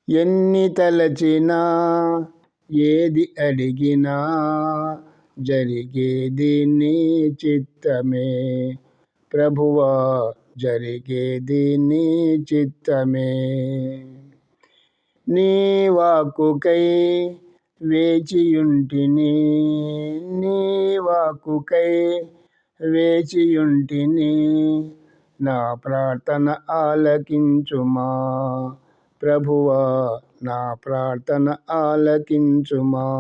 ఎన్ని తలచినా ఏది అడిగినా జరిగేది నీ చిత్తమే ప్రభువా, జరిగేది నీ చిత్తమే. నీ వాక్కుకై వేచియుంటిని, నీ వాక్కుకై వేచియుంటిని, నా ప్రార్థన ఆలకించుమా ప్రభువా, నా ప్రార్థన ఆలకించుమా.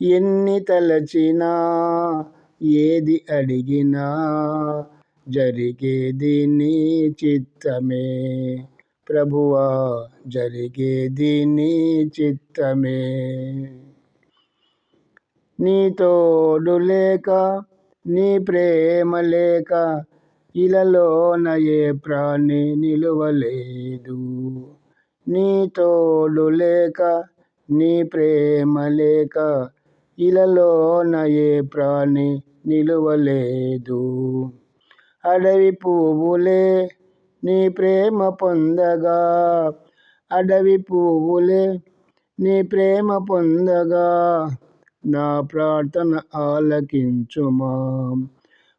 ఎన్ని తలచినా ఏది అడిగినా జరిగేది నీ చిత్తమే ప్రభువా, జరిగేది నీ చిత్తమే. నీ తోడు లేక, నీ ప్రేమ లేక ఇలలోన ఏ ప్రాణి నిలువలేదు. నీ తోడు లేక, నీ ప్రేమ లేక ఇలలోన ఏ ప్రాణి నిలువలేదు. అడవి పువ్వులే నీ ప్రేమ పొందగా, అడవి పువ్వులే నీ ప్రేమ పొందగా, నా ప్రార్థన ఆలకించుమా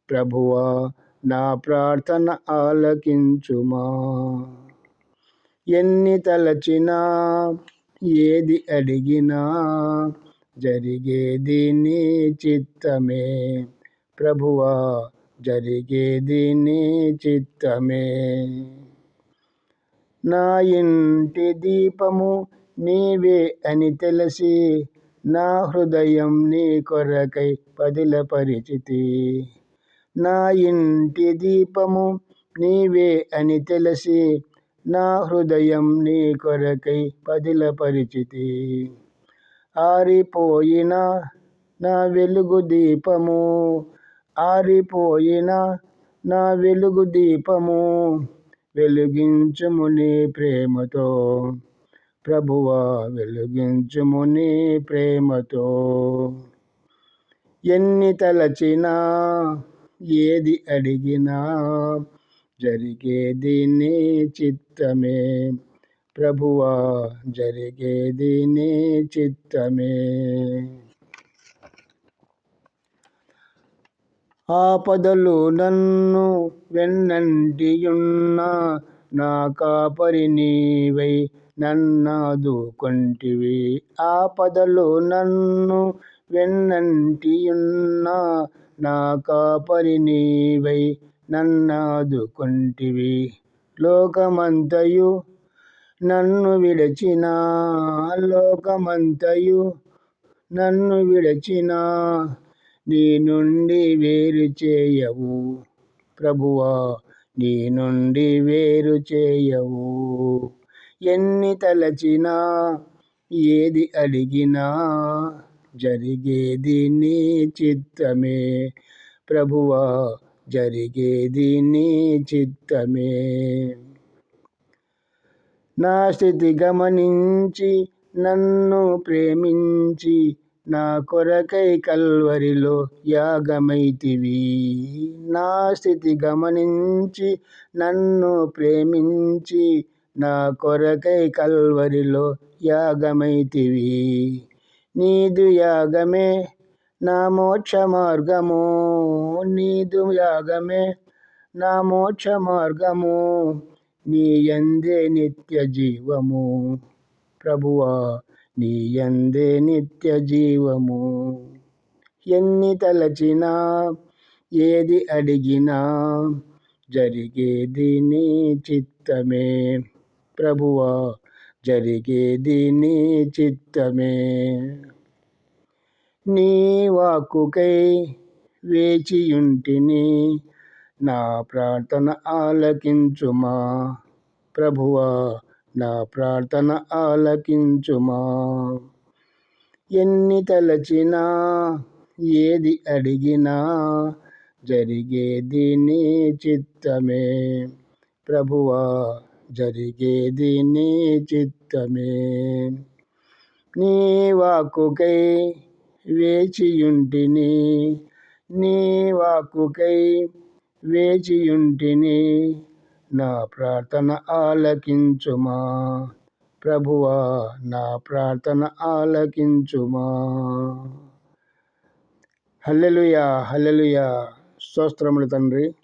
ప్రభువా, నా ప్రార్థన ఆలకించుమా. ఎన్ని తలచినా ఏది అడిగినా జరిగేది నీ చిత్తమే ప్రభువా, జరిగేది నీ చిత్తమే. నా ఇంటి దీపము నీవే అని తెలిసి, నా హృదయం నీ కొరకై పదిలపరిచితి. నా ఇంటి దీపము నీవే అని తెలిసి, నా హృదయం నీ కొరకై పదిలపరిచితి. ఆరిపోయిన నా వెలుగు దీపము, ఆరిపోయిన నా వెలుగు దీపము, వెలిగించుము నీ ప్రేమతో ప్రభువా, వెలిగించుము నీ ప్రేమతో. ఎన్ని తలచినా ఏది అడిగినా జరిగేది నీ చిత్తమే ప్రభువా, జరిగేది నీ చిత్తమే. ఆపదలు నన్ను వెన్నంటియున్న నా కాపరి నీవై నన్నాదుకొంటివి. ఆపదలు నన్ను వెన్నంటియున్న నా కాపరి నీవై నన్నాదుకొంటివి. లోకమంతయు నన్ను విడచినా, లోకమంతయు నన్ను విడచినా, నీ నుండి వేరు చేయవు ప్రభువా, నీ నుండి వేరు చేయవు. ఎన్ని తలచినా ఏది అడిగినా జరిగేది నీ చిత్తమే ప్రభువా, జరిగేది నీ చిత్తమే. నా స్థితి గమనించి నన్ను ప్రేమించి, నా కొరకై కల్వరిలో యాగమైతివి. నా స్థితి గమనించి నన్ను ప్రేమించి, నా కొరకై కల్వరిలో యాగమైతివి. నీదు యాగమే నా మోక్ష మార్గము, నీదు యాగమే నా మోక్ష మార్గము, నీ యందే నిత్య జీవము ప్రభువా, నీ యందే నిత్య జీవము. ఎన్ని తలచినా ఏది అడిగినా జరిగేది నీ చిత్తమే ప్రభువా, జరిగేది నీ చిత్తమే. నీ వాక్కుకై వేచియుంటిని, నా ప్రార్థన ఆలకించుమా ప్రభువా, నా ప్రార్థన ఆలకించుమా. ఎన్ని తలచినా ఏది అడిగినా జరిగేది నీ చిత్తమే ప్రభువా, జరిగేది నీ చిత్తమే. నీ వాక్కుకై వేచియుంటిని, నీ వాక్కుకై వేచియుంటిని, నా ప్రార్థన ఆలకించుమా. ప్రభువా నా ప్రార్థన ఆలకించుమా. హల్లెలూయా, హల్లెలూయా. స్తోత్రములు తండ్రి.